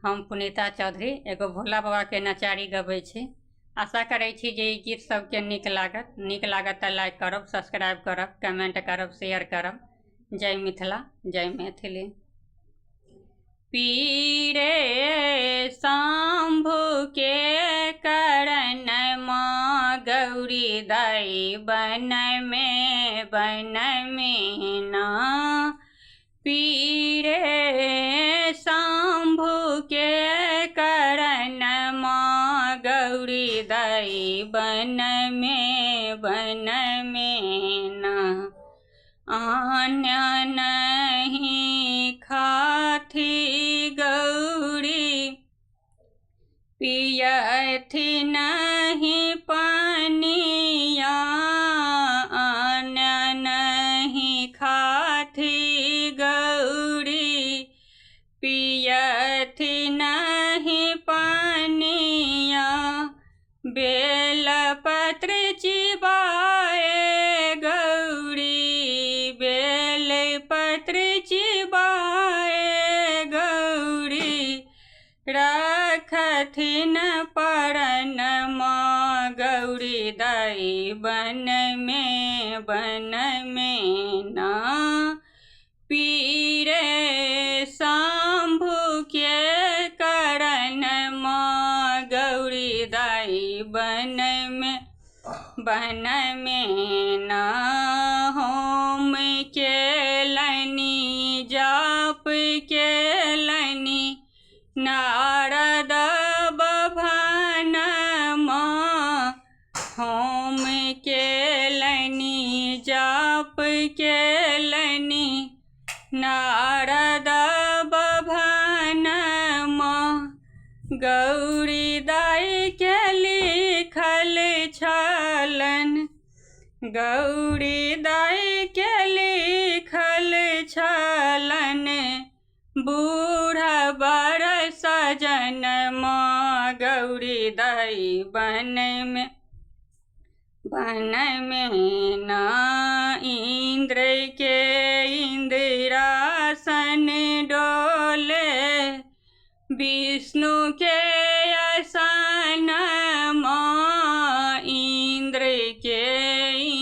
हम पुनीता चौधरी एगो भोला बाबा के नचारी गबै छी। आशा करै छी जे ई गीत सबके नीक लागत तऽ लाइक करब, सब्सक्राइब करब, कमेंट करब, शेयर करब। जय मिथिला, जय मैथिली। पीरे शंभु के करण माँ गौरी दाई बन में ना। पीरे शंभु के करण माँ गौरी दाई बन में ना। अन्य नहीं खाथी गौरी पियथी नहीं पनिया। अन्य नहीं खाथी गौरी पियथी नहीं पनिया। बेलपत्र चिबाए गौरी, बेलपत्र चिबाए गौरी। रखथिन परण माँ गौरी दाई बन में ना। पीरे शंभु के करण माँ गौरी दाई बन में ना। होम केलनी जाप केलनी नारद बभन माँ। होम केलनी जाप केलनी नारद बभन माँ। गौरी दाई के लिखल छलन, गौरी दाई के लिखल छलन। बूढ़ा बर सजन माँ गौरी दाई बन में ना। इंद्र के इंद्रासन डोले, विष्णु के आसन माँ। इंद्र के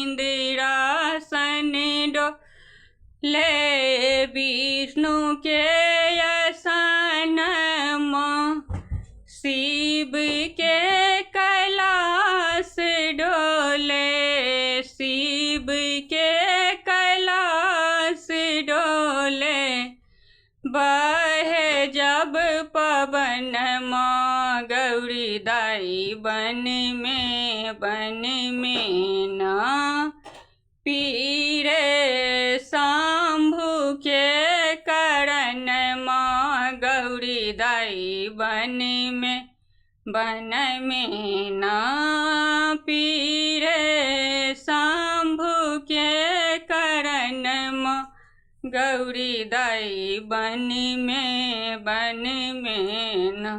इंद्रासन डोले, विष्णु के आसन माँ। शिव के कैलाश डोले, शिव के कैलाश डोले। बहे जब पवन माँ गौरी दाई बन में ना। पीरे शंभु के करण माँ गौरी दाई बन में ना। पीरे शंभु के करण माँ गौरी दाई बन में ना।